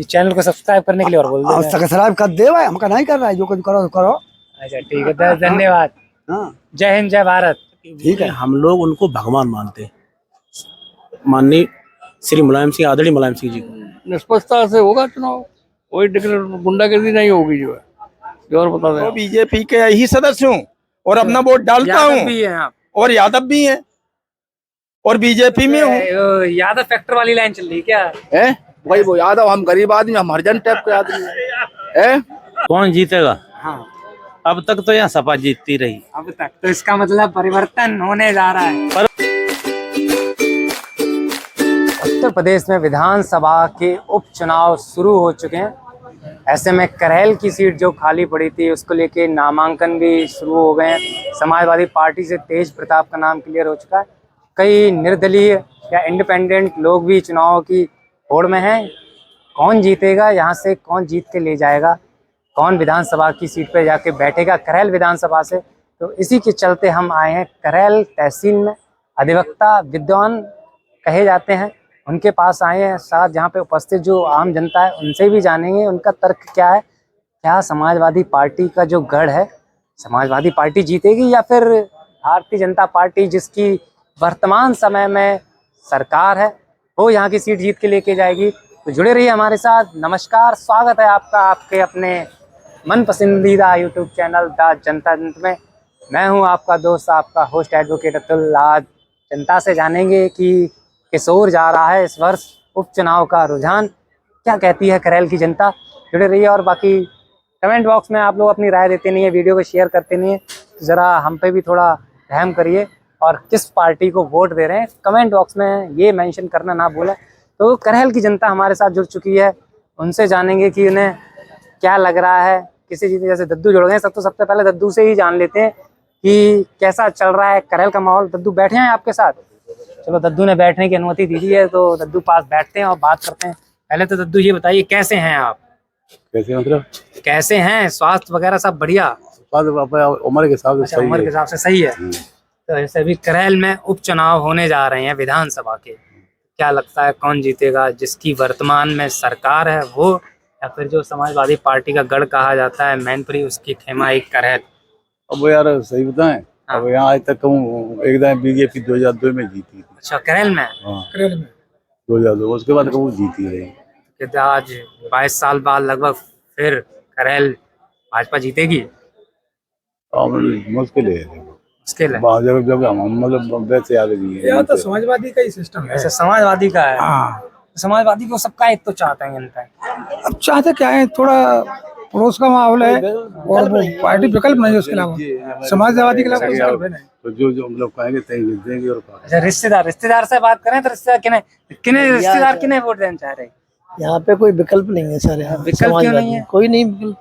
Channel को subscribe करने के लिए और बोल दो। सब्सक्राइब कर दे भाई, हमका नहीं कर रहा है, जो कुछ करो करो। अच्छा ठीक है, धन्यवाद। जय हिंद, जय भारत। ठीक है, हम लोग उनको भगवान मानते हैं, माननीय श्री मुलायम सिंह, आदरणीय मुलायम सिंह जी को। निष्पक्षता से होगा चुनाव, कोई गुंडागर्दी नहीं होगी जो है, जो और बता दें। बीजेपी के ही सदस्य हूँ और अपना वोट डालता हूँ, और यादव भी हैं और बीजेपी में हूँ। यादव फैक्टर वाली लाइन चल रही क्या है? भाई वो यादव, हम गरीब आदमी, हम हरिजन टाइप के आदमी है। कौन जीतेगा? हाँ, अब तक तो यहाँ सपा जीतती रही। अब तक तो इसका मतलब परिवर्तन होने जा रहा है। उत्तर प्रदेश में विधानसभा के उपचुनाव शुरू हो चुके हैं। ऐसे में करेल की सीट जो खाली पड़ी थी उसको लेके नामांकन भी शुरू हो गए हैं। समाजवादी पार्टी से तेज प्रताप का नाम क्लियर हो चुका है। कई निर्दलीय या इंडिपेंडेंट लोग भी चुनाव की होड़ में हैं। कौन जीतेगा, यहाँ से कौन जीत के ले जाएगा, कौन विधानसभा की सीट पर जाके बैठेगा करेल विधानसभा से, तो इसी के चलते हम आए हैं करेल तहसील में। अधिवक्ता विद्वान कहे जाते हैं, उनके पास आए हैं। साथ जहाँ पे उपस्थित जो आम जनता है उनसे भी जानेंगे उनका तर्क क्या है। क्या समाजवादी पार्टी का जो गढ़ है, समाजवादी पार्टी जीतेगी या फिर भारतीय जनता पार्टी जिसकी वर्तमान समय में सरकार है वो यहाँ की सीट जीत के लेके जाएगी? तो जुड़े रहिए हमारे साथ। नमस्कार, स्वागत है आपका आपके अपने मन पसंदीदा यूट्यूब चैनल द जनता तंत्र में। मैं हूँ आपका दोस्त, आपका होस्ट एडवोकेट अतुल। आज जनता से जानेंगे कि किस ओर जा रहा है इस वर्ष उपचुनाव का रुझान, क्या कहती है करेल की जनता। जुड़े रहिए और बाकी कमेंट बॉक्स में आप लोग अपनी राय देते नहीं है, वीडियो को शेयर करते नहीं है, तो ज़रा हम पे भी थोड़ा रहम करिए और किस पार्टी को वोट दे रहे हैं कमेंट बॉक्स में ये मेंशन करना ना भूलें। तो करेल की जनता हमारे साथ जुड़ चुकी है, उनसे जानेंगे कि उन्हें क्या लग रहा है। किसी चीज़ जैसे दद्दू जुड़ गए, सबसे पहले दद्दू से ही जान लेते हैं कि कैसा चल रहा है करेल का माहौल। दद्दू बैठे हैं आपके साथ? चलो, दद्दू ने बैठने की अनुमति दी है तो दद्दू पास बैठते हैं और बात करते हैं। पहले तो दद्दू ये बताइए, कैसे हैं आप? कैसे मतलब? कैसे हैं, स्वास्थ्य वगैरह सब बढ़िया? उम्र के हिसाब से सही है। उम्र के हिसाब से सही है। तो ऐसे अभी करेल में उपचुनाव होने जा रहे हैं विधानसभा के, क्या लगता है कौन जीतेगा? जिसकी वर्तमान में सरकार है वो, या फिर जो समाजवादी पार्टी का गढ़ कहा जाता है मैनपुरी, उसकी खेमा एक करेल? अब वो यार सही बताएं, अब यहाँ आज तक एकदम बीजेपी 2002 में जीती थी। अच्छा, करेल में? हाँ, करेल में 2002, उसके बाद वो जीती रही। आज 22 साल बाद लगभग फिर करेल भाजपा जीतेगी? मुश्किल है, मुश्किल है। जब मतलब वैसे आ रही है, तो समाजवादी का ही सिस्टम है। ऐसा समाजवादी का है? हाँ, समाजवादी को सबका एक तो चाहते हैं जनता। अब चाहते क्या है, थोड़ा पड़ोस का माहौल है और वो पार्टी विकल्प नहीं है उसके अलावा। समाजवादी के अलावा विकल्प है नहीं। तो जो हम लोग कहेंगे तय देंगे। और अच्छा, रिश्तेदार से बात करें तो रिश्तेदार किन्हें वोट देना चाह रहे हैं? यहाँ पे कोई विकल्प नहीं है सर। यहाँ विकल्प क्यों नहीं है? कोई नहीं,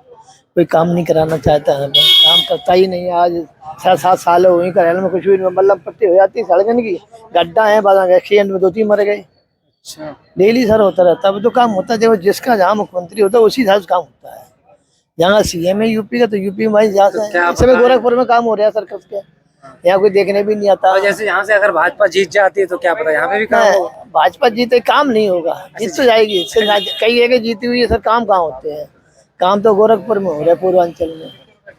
कोई काम नहीं कराना चाहता है, काम करता ही नहीं है। आज 6-7 साल हो गई करेल में कुछ भी मतलब पट्टी हो जाती है सड़कन की, गड्ढा है, बाद एक्सीडेंट में 2-3 मर गए। अच्छा, डेली सर होता रहता है। अब तो काम होता है, देखो जिसका जहाँ मुख्यमंत्री होता है उसी हिसाब से काम होता है। जहाँ सीएम है यूपी का तो यूपी में जहाँ से गोरखपुर में काम हो रहा है सर, कब के यहाँ कोई देखने भी नहीं आता। जैसे यहाँ से अगर भाजपा जीत जाती है तो क्या पता यहाँ पे भी काम होगा? भाजपा जीते काम नहीं होगा, जीत तो जाएगी। कई जगह जीती हुई है सर, काम कहाँ होते हैं? काम तो गोरखपुर में हो रहा है, पूर्वांचल में।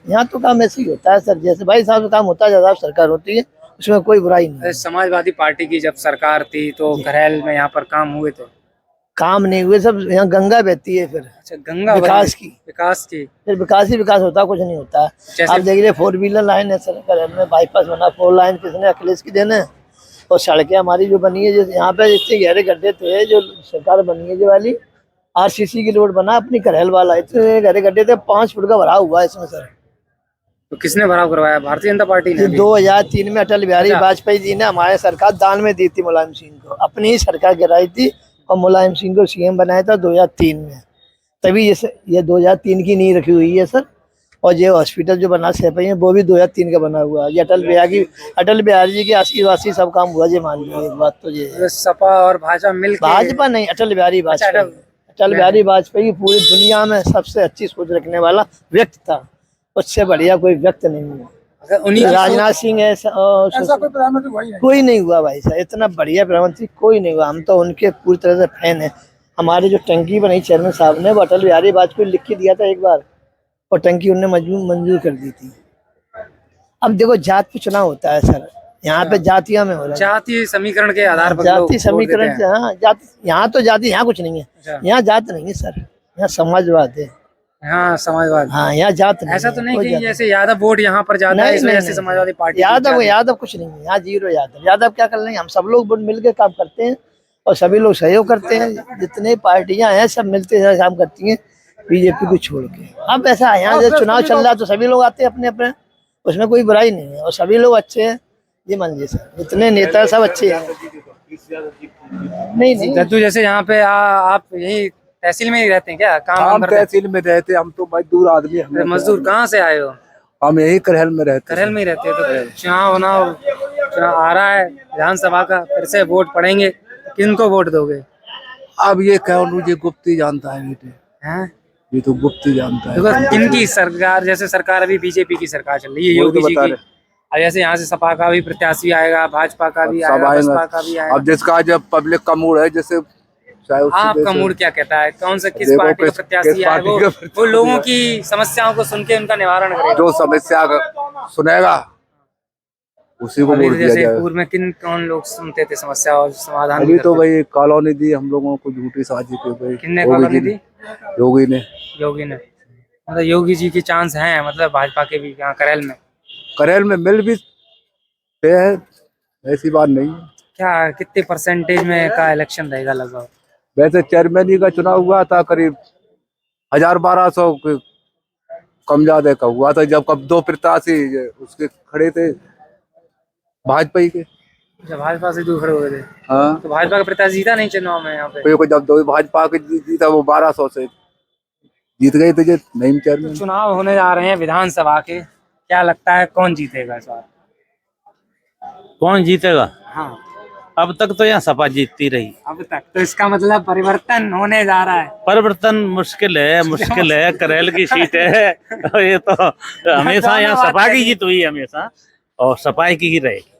यहाँ तो काम ऐसे ही होता है सर, जैसे भाई साहब से काम होता है, जब सरकार होती है उसमें कोई बुराई नहीं है। समाजवादी पार्टी की जब सरकार थी तो करेल में यहाँ पर काम हुए थे? काम नहीं हुए सब, यहाँ गंगा बहती है फिर। अच्छा, गंगा विकास की फिर विकास ही विकास होता है, कुछ नहीं होता है। आप देखिए 4 व्हीलर लाइन है सर करेल में, बाईपास बना 4 लाइन, किसने? अखिलेश की देन है। और सड़कें हमारी जो बनी है, जैसे यहाँ पे इतने गहरे गड्ढे थे, जो सरकार बनी है जो वाली RCC की रोड बना अपनी करेल वाला, इतने गहरे गड्ढे थे, 5 फुट का भराव हुआ है इसमें सर। तो किसने भराव करवाया? भारतीय जनता पार्टी ने? 2003 में अटल बिहारी वाजपेयी जी ने हमारे सरकार दान में दी थी मुलायम सिंह को, अपनी ही सरकार गिराई थी और मुलायम सिंह को सीएम बनाया था 2003 में। तभी ये 2003 की नींव रखी हुई है सर। और ये हॉस्पिटल जो बना सेपई है वो भी 2003 का बना हुआ है। ये अटल बिहारी जी के आशीर्वाद से सब काम हुआ। ये मान लीजिए एक बात, तो ये सपा और भाजपा मिलकर, भाजपा नहीं, अटल बिहारी वाजपेयी पूरी दुनिया में सबसे अच्छी सोच रखने वाला व्यक्ति था, उससे बढ़िया कोई व्यक्ति नहीं है। राजनाथ सिंह ऐसा कोई प्रधानमंत्री कोई नहीं हुआ भाई साहब, इतना बढ़िया प्रधानमंत्री कोई नहीं हुआ। हम तो उनके पूरी तरह से फैन है। हमारे जो टंकी बनाई चेयरमैन साहब ने, वो अटल बिहारी वाजपेयी लिख के दिया था एक बार, और टंकी उनने मंजूर कर दी थी। अब देखो जात पे चुनाव होता है सर, यहाँ पे जातियों में हो रहा है, जातीय समीकरण के आधार पर लोग जाति वोट देते समीकरण हैं। से। हाँ जाति, यहाँ तो जाति, यहाँ कुछ नहीं है, अच्छा। यहाँ जात नहीं है सर, यहाँ समाजवाद है। हाँ समाजवाद। हाँ यहाँ जात नहीं ऐसा है, तो नहीं कोई कि जात जैसे यादव वोट यहाँ पर जाता है नहीं, इस वजह नहीं, से नहीं। समाजवादी पार्टी यादव कुछ नहीं है, यहाँ जीरो यादव। यादव क्या कर लेंगे, हम सब लोग मिलकर काम करते हैं और सभी लोग सहयोग करते हैं, जितने पार्टियां हैं सब मिलते हैं काम करती हैं, बीजेपी को छोड़ के। अब ऐसा है यहाँ जैसे चुनाव चल रहा है तो सभी लोग आते हैं अपने अपने, उसमें कोई बुराई नहीं है और सभी लोग अच्छे हैं। ये मान लीजिए सर, जितने नेता सब अच्छे हैं। नहीं दद्दू जैसे यहाँ पे आप यही तहसील में ही रहते हैं क्या, काम हम करते हैं? तहसील में रहते, हम तो मजदूर आदमी अरे मजदूर कहाँ से आए हो? हम यही करहल में रहते करहल में ही रहते हैं। तो चुनाव आ रहा है विधानसभा का, फिर से वोट पड़ेंगे, किनको वोट दोगे? अब ये कौन मुझे गुप्त ही जानता है बेटे, हैं? ये तो गुप्त ही जानता है। देखो इनकी सरकार, जैसे सरकार अभी बीजेपी की सरकार चल रही है, वही तो योगी जी बता की। रहे। अब जैसे यहाँ से सपा का भी प्रत्याशी आएगा, भाजपा का भी सब आएगा, आएगा। बसपा का भी आएगा। अब जिसका जब पब्लिक का मूड है, जैसे चाहे उससे आपका जैसे- मूड क्या कहता है, कौन सा किस देखो पार्टी का किस प्रत्याशी है? पार्टी वो का प्रत्याशी वो लोगों है। की समस्याओं को सुन के उनका निवारण करेगा। जो समस्या सुनेगा उसी को अभी वोट दिया जैसे जाएगा। पूर्व में कौन लोग सुनते थे समस्या और समाधान अभी भी तो करते भाई कॉलोनी दी हम लोगों को, झूठी साझी पे भाई किसने योगी कॉलोनी जी ने- दी? योगी ने। योगी ने। मतलब योगी जी के चांस हैं, मतलब भाजपा के भी यहाँ करैल में? करैल में मिल भी है, ऐसी बात नहीं है। क्या कितने परसेंटेज में का इलेक्शन रहेगा लगभग? वैसे चेयरमैन जी का चुनाव हुआ था करीब 1000-1200 के कम ज्यादा का हुआ था, जब कब 2 प्रत्याशी उसके खड़े थे भाजपा के। जब भाजपा से दूर खड़े हुए थे हाँ, तो भाजपा का प्रत्याशी जीता नहीं चुनाव में यहाँ पे? कोई को जब 2 भाजपा के जीता, वो 1200 से जीत गए थे जो नईम चेयरमैन। चुनाव होने जा रहे हैं विधानसभा के, क्या लगता है कौन जीतेगा इस बार? कौन जीतेगा? हाँ अब तक तो यहाँ सपा जीतती रही। अब तक तो इसका मतलब परिवर्तन होने जा रहा है। परिवर्तन मुश्किल है, करैल की सीट है और ये तो हमेशा यहाँ सपा की जीत हुई है हमेशा, और सपा की ही रहेगी।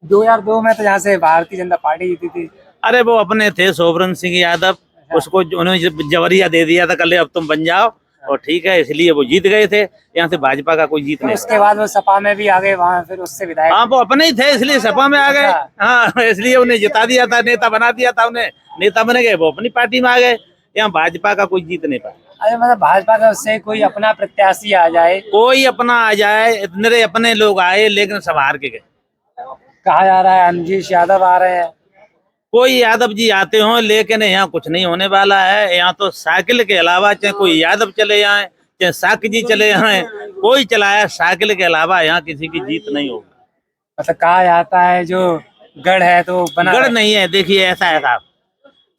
2002 में तो यहाँ से भारतीय जनता पार्टी जीती थी। अरे वो अपने थे सोबरन सिंह यादव, उसको उन्होंने जबरिया दे दिया था, कल अब तुम बन जाओ, और ठीक है इसलिए वो जीत गए थे। यहाँ से भाजपा का कोई जीत नहीं। उसके बाद वो सपा में भी आ गए, वहाँ फिर उससे विधायक। हाँ वो अपने ही थे इसलिए सपा में आ गए। हाँ इसलिए उन्हें जिता दिया था, नेता बना दिया था उन्हें, नेता बन गए, वो अपनी पार्टी में आ गए। यहाँ भाजपा का कोई जीत नहीं पाया। अरे मतलब भाजपा का उससे कोई अपना प्रत्याशी आ जाए, कोई अपना आ जाए, इतने अपने लोग आए लेकिन सब हार के गए। कहा जा रहा है अमरीश यादव आ रहे हैं। कोई यादव जी आते हो लेकिन यहाँ कुछ नहीं होने वाला है। यहाँ तो साइकिल के अलावा चाहे कोई यादव चले आए, चाहे साकी जी चले आए, कोई चलाया, साइकिल के अलावा यहाँ किसी की जीत नहीं होगी। मतलब कहा जाता है जो गढ़ है तो बना गढ़ रहे। नहीं है। देखिए ऐसा है साहब,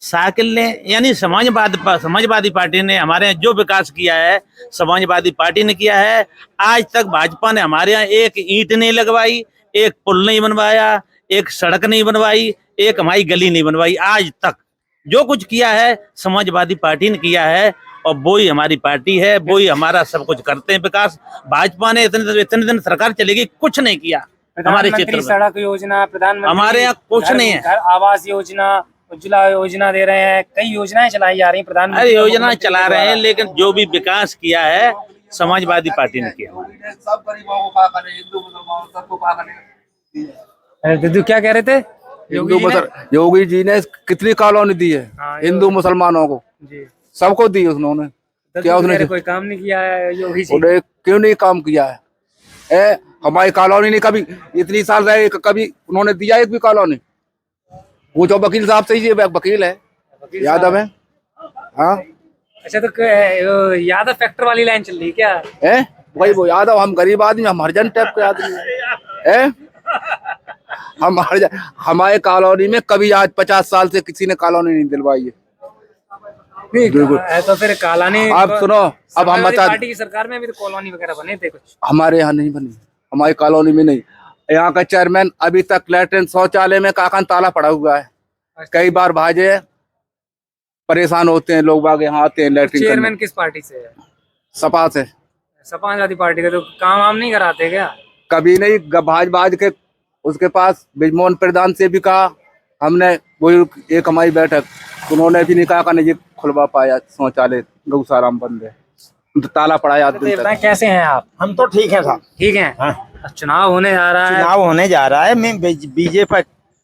साइकिल ने यानी समाजवादी पार्टी ने हमारे यहाँ जो विकास किया है, समाजवादी पार्टी ने किया है। आज तक भाजपा ने हमारे यहाँ एक ईंट नहीं लगवाई, एक पुल नहीं बनवाया, एक सड़क नहीं बनवाई, एक हमारी गली नहीं बनवाई। आज तक जो कुछ किया है समाजवादी पार्टी ने किया है, और वो ही हमारी पार्टी है, वो ही हमारा सब कुछ करते हैं विकास। भाजपा ने इतने दिन सरकार चलेगी, कुछ नहीं किया हमारे क्षेत्र प्रधानमंत्री में। सड़क योजना, प्रधानमंत्री हमारे यहाँ कुछ नहीं है। घर आवास योजना, उज्ज्वला योजना दे रहे हैं, कई योजनाएं चलाई जा रही हैं प्रधानमंत्री। अरे योजना चला रहे हैं, लेकिन जो भी विकास किया है समाजवादी पार्टी ने किया। सब गरीबों को क्या करे, हिंदू मुसलमान सबको क्या करे। अरे दीदी क्या कह रहे थे? योगी जी ने कितनी कॉलोनी दी है हाँ, हिंदू मुसलमानों को, जी सबको दी उन्होंने। क्या उसने कोई काम नहीं किया है योगी जी? उन्हें क्यों नहीं काम किया है? हमारी कॉलोनी ने कभी इतनी साल रहे, कभी उन्होंने दिया एक भी कॉलोनी? वो जो वकील साहब से ही वकील है, यादव है। हाँ अच्छा तो वो यादव फैक्टर वाली लाइन चल रही क्या? है वही वो यादव। हम गरीब आदमी, हम हरिजन टाइप के आदमी है। हम हमारे कॉलोनी में कभी आज 50 साल से किसी ने कॉलोनी नहीं दिलवाई है। तो फिर कॉलोनी आप सुनो, अब हम बता, पार्टी की सरकार में भी तो कॉलोनी वगैरह बने थे कुछ, हमारे यहाँ नहीं बनी, हमारी कॉलोनी में नहीं। यहाँ का चेयरमैन अभी तक लैट्रिन शौचालय में काकन ताला पड़ा हुआ है। कई बार भाजे परेशान होते हैं लोग, बाग यहाँ आते हैं लैट्रिन करने। चेयरमैन किस पार्टी से है? सपा से। समाजवादी पार्टी का तो काम वाम नहीं कराते क्या? कभी नहीं, भाज के उसके पास बिजमोहन प्रधान से भी कहा, हमने वही एक हमारी बैठक, उन्होंने भी नहीं कहा नहीं खुलवा पाया शौचालय, गौशाला में बंद है, तो ताला पड़ा है आज दिन तक। बताएं कैसे हैं आप? हम तो ठीक है साहब। ठीक हैं। हाँ। चुनाव होने जा रहा है। चुनाव होने जा रहा है, मैं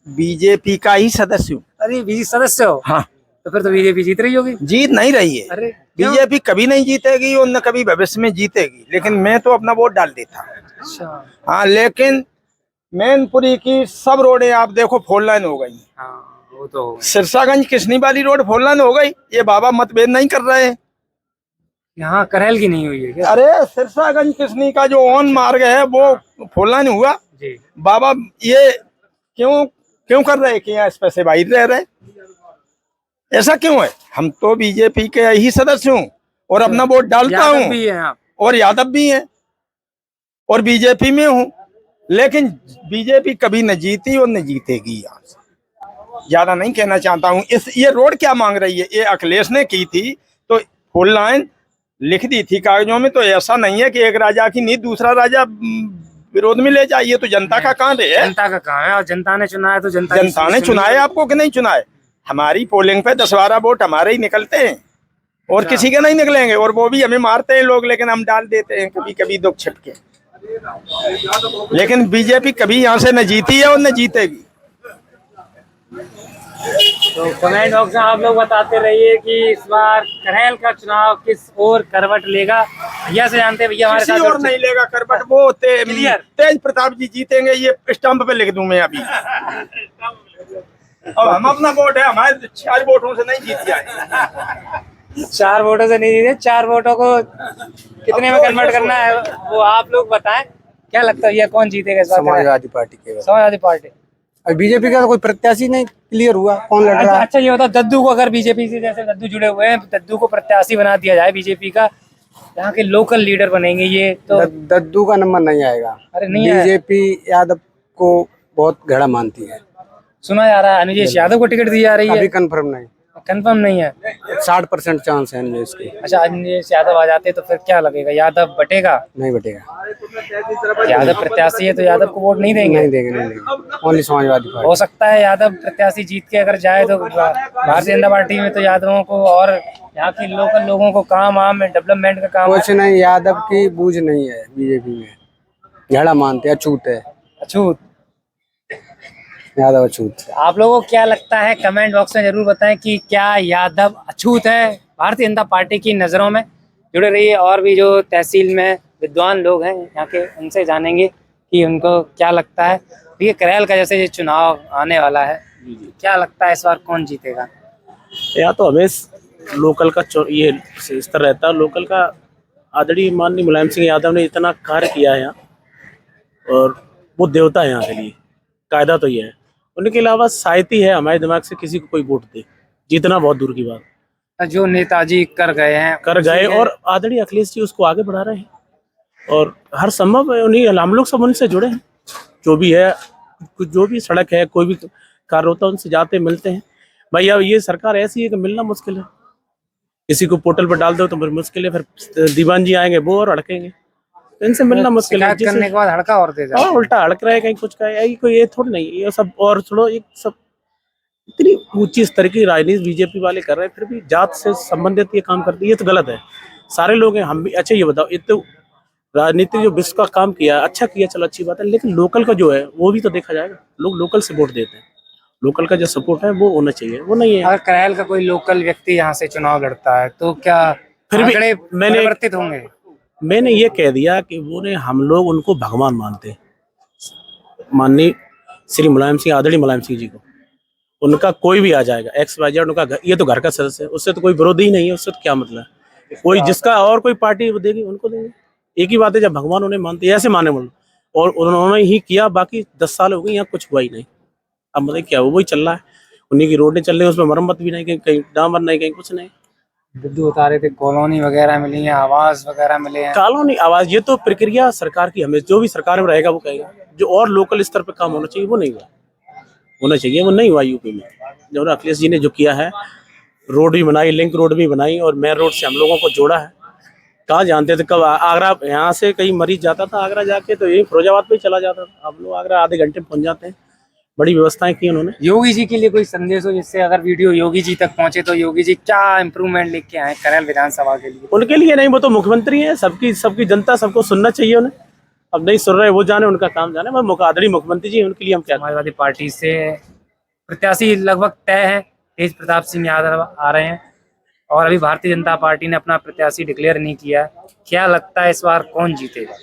बीजेपी का ही सदस्य हूँ। अरे बीजेपी सदस्य हो? हाँ। तो फिर तो बीजेपी जीत रही होगी। जीत नहीं रही है। अरे क्यों? बीजेपी कभी नहीं जीतेगी और न कभी भविष्य में जीतेगी, लेकिन मैं तो अपना वोट डाल देता। अच्छा। हाँ, लेकिन मैनपुरी की सब रोडें आप देखो 4 लाइन हो गई। हाँ वो तो सिरसागंज किसनी वाली रोड 4 लाइन हो गई। ये बाबा मतभेद नहीं कर रहे हैं। यहाँ करेल की नहीं हुई है क्या? अरे सिरसागंज किसनी का जो ऑन मार्ग है वो 4 लाइन हुआ। जी। बाबा ये क्यों कर रहे हैं कि यहाँ पैसे बाहर रह रहे, ऐसा क्यों है? हम तो बीजेपी के ही सदस्य हूँ और अपना वोट डालता यादव हूँ, भी हैं आप? और यादव भी हैं और बीजेपी में हूँ, लेकिन बीजेपी कभी न जीती और न जीतेगी। यहाँ से ज्यादा नहीं कहना चाहता हूँ। ये रोड क्या मांग रही है? ये अखिलेश ने की थी तो 4 लाइन लिख दी थी कागजों में, तो ऐसा नहीं है कि एक राजा की नीति दूसरा राजा विरोध में ले जाए। ये तो जनता का काम है। जनता का काम है, और जनता ने चुना है तो जनता ने चुनाए आपको कि नहीं चुनाए? हमारी पोलिंग पे 10-12 वोट हमारे ही निकलते हैं और किसी के नहीं निकलेंगे, और वो भी हमें मारते हैं लोग, लेकिन हम डाल देते हैं कभी कभी दुख छिपके। लेकिन बीजेपी कभी यहाँ से न जीती है और न जीतेगी। तो कमेंट बॉक्स में आप लोग बताते रहिए कि इस बार करेल का चुनाव किस ओर करवट लेगा। भैया से जानते हैं, भैया हमारे किसी साथ और नहीं लेगा करवट, वो तेज प्रताप जी जीतेंगे। ये स्टंप पे लिख दूं मैं अभी। अब हम अपना वोट है, हमारे 4 वोटों से नहीं जीत जाए। 4 वोटों से नहीं जीते, 4 वोटों को कितने में कन्वर्ट करना है वो आप लोग बताएं। क्या लगता है ये कौन जीतेगा इस बार? समाजवादी पार्टी के समाजवादी पार्टी। बीजेपी का तो कोई प्रत्याशी नहीं क्लियर हुआ, कौन लड़ रहा है? अच्छा ये बताओ, दद्दू को अगर बीजेपी से, जैसे दद्दू जुड़े हुए हैं, दद्दू को प्रत्याशी बना दिया जाए बीजेपी का, यहाँ के लोकल लीडर बनेंगे ये तो? दद्दू का नंबर नहीं आएगा। अरे नहीं है। बीजेपी यादव को बहुत घड़ा मानती है। सुना जा रहा है अनुजेश यादव को टिकट दी जा रही है। अभी कंफर्म नहीं, कंफर्म नहीं है। 60% चांस है अनुजेश की। अच्छा अनुजेश यादव आ जाते तो फिर क्या लगेगा? यादव बटेगा? नहीं बटेगा। यादव प्रत्याशी है तो यादव को वोट नहीं देंगे? नहीं देंगे, ओनली समाजवादी पार्टी। हो सकता है यादव प्रत्याशी जीत के अगर जाए तो भारतीय जनता पार्टी में, तो यादवों को और यहाँ के लोकल लोगों को काम आम डेवलपमेंट का काम कुछ नहीं, यादव की बूझ नहीं है बीजेपी में, झगड़ा मानते हैं, अछूत है। अछूत यादव अछूत। आप लोगों को क्या लगता है? कमेंट बॉक्स में जरूर बताएं कि क्या यादव अछूत है भारतीय जनता पार्टी की नज़रों में। जुड़े रहिए, और भी जो तहसील में विद्वान लोग हैं यहाँ के, उनसे जानेंगे कि उनको क्या लगता है। ये करेल का जैसे ये चुनाव आने वाला है, क्या लगता है इस बार कौन जीतेगा? या तो हमें लोकल का ये इस तरह रहता है। लोकल का आदरणीय माननीय मुलायम सिंह यादव ने इतना कार्य किया है यहाँ, और वो देवता है यहाँ के लिए, कायदा तो ये है। उनके अलावा साहित्य है, हमारे दिमाग से किसी को कोई वोट दे, जीतना बहुत दूर की बात। जो नेताजी कर गए और आदरणीय अखिलेश जी उसको आगे बढ़ा रहे हैं, और हर संभव उन्हीं, हम लोग सब उनसे जुड़े हैं। जो भी है, जो भी सड़क है, कोई भी कार्य होता है, उनसे जाते मिलते हैं। भाई अब ये सरकार ऐसी है कि मिलना मुश्किल है। किसी को पोर्टल पर डाल दो तो फिर मुश्किल है, फिर दीवान जी आएंगे वो और अड़केंगे, तो इनसे मिलना मुश्किल है। करने के बाद हड़का और दे और उल्टा अड़क रहे, कहीं कुछ का कोई ये थोड़ी नहीं, ये सब और छोड़ो, एक सब इतनी ऊंची स्तर की राजनीति बीजेपी वाले कर रहे हैं, फिर भी जात से संबंधित ये काम करते हैं, ये तो गलत है। सारे लोग हैं, हम भी। अच्छा ये बताओ, ये तो राजनीति जो विश्व का काम किया, अच्छा किया, चलो अच्छी बात है, लेकिन लोकल का जो है वो भी तो देखा जाएगा। लोग लोकल से वोट देते हैं, लोकल का जो सपोर्ट है वो होना चाहिए, वो नहीं है। अगर करेल का कोई लोकल व्यक्ति यहाँ से चुनाव लड़ता है तो क्या फिर भी परिवर्तित होंगे? मैंने ये कह दिया कि हम लोग उनको भगवान मानते हैं, माननीय श्री मुलायम सिंह, आदरणीय मुलायम सिंह जी को। उनका कोई भी आ जाएगा XYZ, उनका ये तो घर का सदस्य है, उससे तो कोई विरोधी ही नहीं है, उससे तो क्या मतलब है। कोई जिसका और कोई पार्टी देगी उनको देंगे, एक ही बात है, जब भगवान उन्हें मानते हैं ऐसे माने बोलो, और उन्होंने ही किया। बाकी 10 साल हो गए यहाँ कुछ हुआ ही नहीं। अब मतलब क्या हुआ, वही चल रहा है, उन्हीं की रोडें चल रही है, उसमें मरम्मत भी नहीं, कहीं डामर नहीं, कहीं कुछ नहीं। दद्दू बता रहे थे कॉलोनी वगैरह मिली है, आवास वगैरह मिले हैं। कॉलोनी आवाज, ये तो प्रक्रिया सरकार की, हमें जो भी सरकार में रहेगा वो कहेगा। जो और लोकल स्तर पे काम होना चाहिए वो नहीं हुआ, वो नहीं हुआ यूपी में। जो अखिलेश जी ने जो किया है, रोड भी बनाई, लिंक रोड भी बनाई, और मेन रोड से हम लोगों को जोड़ा है। कहाँ जानते थे कब आगरा, यहाँ से कहीं मरीज जाता था आगरा जाके तो यही फिरोजाबाद पे ही चला जाता था। अब लोग आगरा आधे घंटे में पहुंच जाते हैं। बड़ी व्यवस्थाएं की उन्होंने। योगी जी के लिए कोई संदेश हो जिससे अगर वीडियो योगी जी तक पहुंचे तो योगी जी क्या इम्प्रूवमेंट लेके आए करैल विधानसभा के लिए? उनके लिए नहीं, वो तो मुख्यमंत्री हैं, सबकी जनता सबको सुनना चाहिए उन्हें। अब नहीं सुन रहे, वो जाने, उनका काम जाने। मैं आदरणीय मुख्यमंत्री जी, उनके लिए हम क्या। समाजवादी पार्टी से प्रत्याशी लगभग तय है, तेज प्रताप सिंह यादव आ रहे हैं और अभी भारतीय जनता पार्टी ने अपना प्रत्याशी डिक्लेयर नहीं किया है। क्या लगता है इस बार कौन जीतेगा?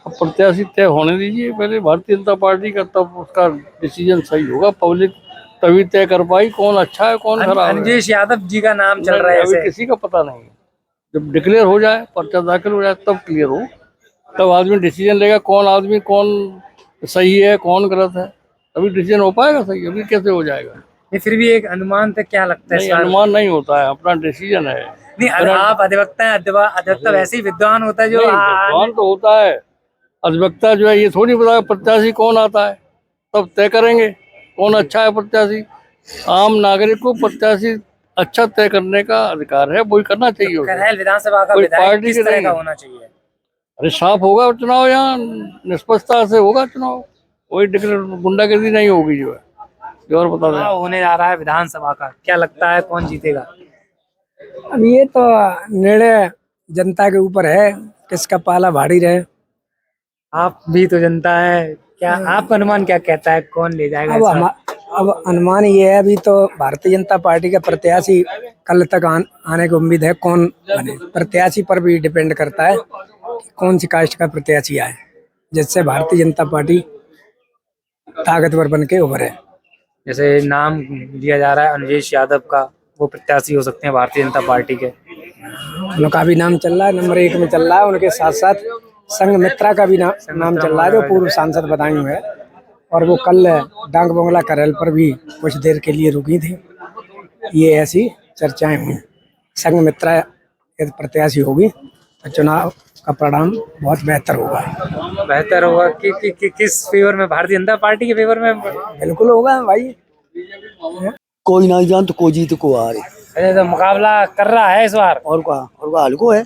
अब प्रत्याशी तय होने दीजिए पहले भारतीय जनता पार्टी का, तब उसका डिसीजन सही होगा। पब्लिक तभी तय कर पाई कौन अच्छा है कौन खराब है। अंजेश यादव जी का नाम चल रहा है अभी ऐसे। किसी का पता नहीं है। जब डिक्लेयर हो जाए, पर्चा दाखिल हो जाए, तब क्लियर हो, तब आदमी डिसीजन लेगा कौन आदमी कौन सही है कौन गलत है। अभी डिसीजन हो पाएगा सही? अभी कैसे हो जाएगा? नहीं, फिर भी एक अनुमान तक क्या लगता है नहीं, इस बार? अनुमान नहीं होता है, अपना डिसीजन है। नहीं, आप अधिवक्ता हैं, अधिवक्ता वैसे ही विद्वान होता है जो नहीं, विद्वान तो होता है, अधिवक्ता जो है ये थोड़ी पता प्रत्याशी कौन आता है, तब तय करेंगे कौन अच्छा है प्रत्याशी। आम नागरिक को प्रत्याशी अच्छा तय करने का अधिकार है, वही करना चाहिए उसे। करैल विधानसभा का कोई विधायक पार्टी किस के तरह नहीं का है। होना चाहिए? अरे साफ होगा चुनाव, यहाँ निष्पक्षता से होगा चुनाव, कोई गुंडागर्दी नहीं होगी जो है, जो और बता दें। चुनाव होने जा रहा है विधानसभा का, क्या लगता है कौन जीतेगा? अब ये तो निर्णय जनता के ऊपर है, किसका पाला भारी रहे। आप भी तो जनता है, क्या आपका अनुमान क्या कहता है कौन ले जाएगा इस बार? अब अनुमान ये है, अभी तो भारतीय जनता पार्टी का प्रत्याशी कल तक आने की उम्मीद है। कौन बने प्रत्याशी पर भी डिपेंड करता है कि कौन सी कास्ट का प्रत्याशी आए, जिससे भारतीय जनता पार्टी ताकतवर बन के उभरे। जैसे नाम लिया जा रहा है अंजेश यादव का, वो प्रत्याशी हो सकते हैं भारतीय जनता पार्टी के। उनका भी नाम चल रहा है, नंबर 1 में चल रहा है। उनके साथ साथ संघ मित्रा का भी नाम चल रहा है, जो पूर्व सांसद बदायूं है, और वो कल डांग बंगला करैल पर भी कुछ देर के लिए रुकी थी। ये ऐसी चर्चाएं हुई। संघ मित्रा यदि प्रत्याशी होगी तो चुनाव का परिणाम बहुत बेहतर होगा। बेहतर होगा कि किस फेवर में? भारतीय जनता पार्टी के फेवर में? बिल्कुल होगा भाई। कोई नहीं जान तो कोई जीत को आ रही। अच्छा, तो मुकाबला कर रहा है इस बार? और का हल्को है।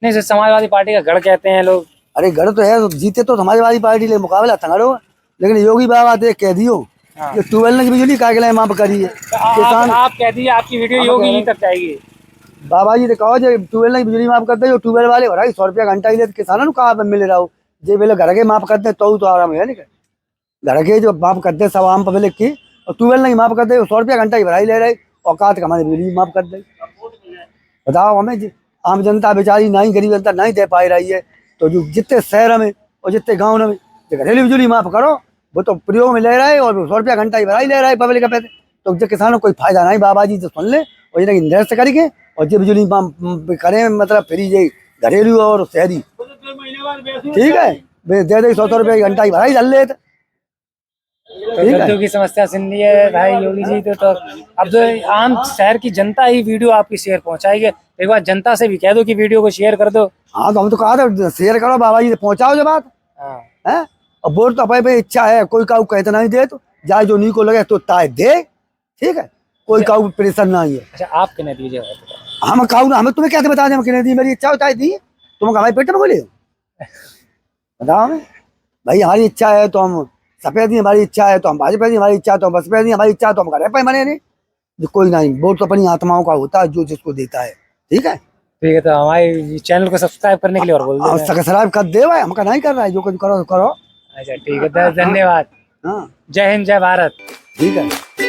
नहीं, सिर्फ समाजवादी पार्टी का गढ़ कहते हैं लोग। अरे गढ़ तो है, तो जीते तो समाजवादी पार्टी ले मुकाबला तंगड़ो। लेकिन योगी बाबा देख कह दियो ये ट्यूबवेल की बिजली का के माफ करिए किसान। आप कह दीजिए आपकी वीडियो योगी जी तक जाएगी। बाबा जी ने कहो जो ट्यूबवेल की बिजली माफ करते जो ट्यूबवेल वाले भराई 100 रुपया घंटा ही किसानों को कहाँ मिल रहा हो। जे पहले घर के माफ करते तो आराम है। घर के जो माफ करते सब आम पब्लिक की, और ट्यूबवेल नहीं माफ करते 100 रुपया घंटा ही भराई ले रहे, औकात हमारी बिजली माफ कर दे। बताओ हमें आम जनता बेचारी नहीं, गरीब जनता नहीं दे पा रही है, तो जो जितने शहर में और जितने गाँव में घरेलू बिजली माफ करो, वो तो प्रयोग में ले रहा है और 100 रुपया घंटा ही भराई ले रहा है पब्लिक का पैसे। तो जो किसानों को कोई फायदा नहीं। बाबा जी तो सुन ले और जिन्हें इंडस्ट करेंगे और जो बिजली करें, मतलब फ्री ये घरेलू और शहरी, ठीक है, दे दे 100 रुपये घंटा ही भराई चल ले। गद्दों की समस्या सुन ली है भाई योगी जी तो अब जो आम शहर की जनता ही वीडियो आपकी शेयर पहुंचाएगी। एक बार जनता से भी कह दो कि वीडियो को शेयर कर दो। हाँ, तो हम तो कहा था शेयर करो, बाबा जी से पहुंचाओ जो बात है। और वोट तो अपने पे इच्छा है, कोई काऊ कहते नहीं दे, तो जाए जो नी को लगे तो ताय दे, ठीक है, कोई काऊ प्रेशर नहीं है। अच्छा, आप किन्हें दीजिए? हम काऊ ना, हमें तुम्हें कैसे बता दें हम किन्हें दी? मेरी इच्छा होता है दी, तुम हमारे पेट में बोले बताओ हमें भाई। हमारी इच्छा है तो हम सफेद दी, हमारी इच्छा है तो हम भाजपा दी, हमारी इच्छा है तो हम बसपा दी, हमारी इच्छा है तो हम घर पे बने नहीं। कोई नहीं, वोट तो अपनी आत्माओं का होता है, जो जिसको देता है, ठीक है। ठीक है, तो हमारे चैनल को सब्सक्राइब करने के लिए और बोल दो। सब्सक्राइब कर दे भाई, हमका नहीं कर रहा है, जो कुछ करो करो। अच्छा ठीक है, धन्यवाद। हाँ, जय हिंद, जय भारत। ठीक है।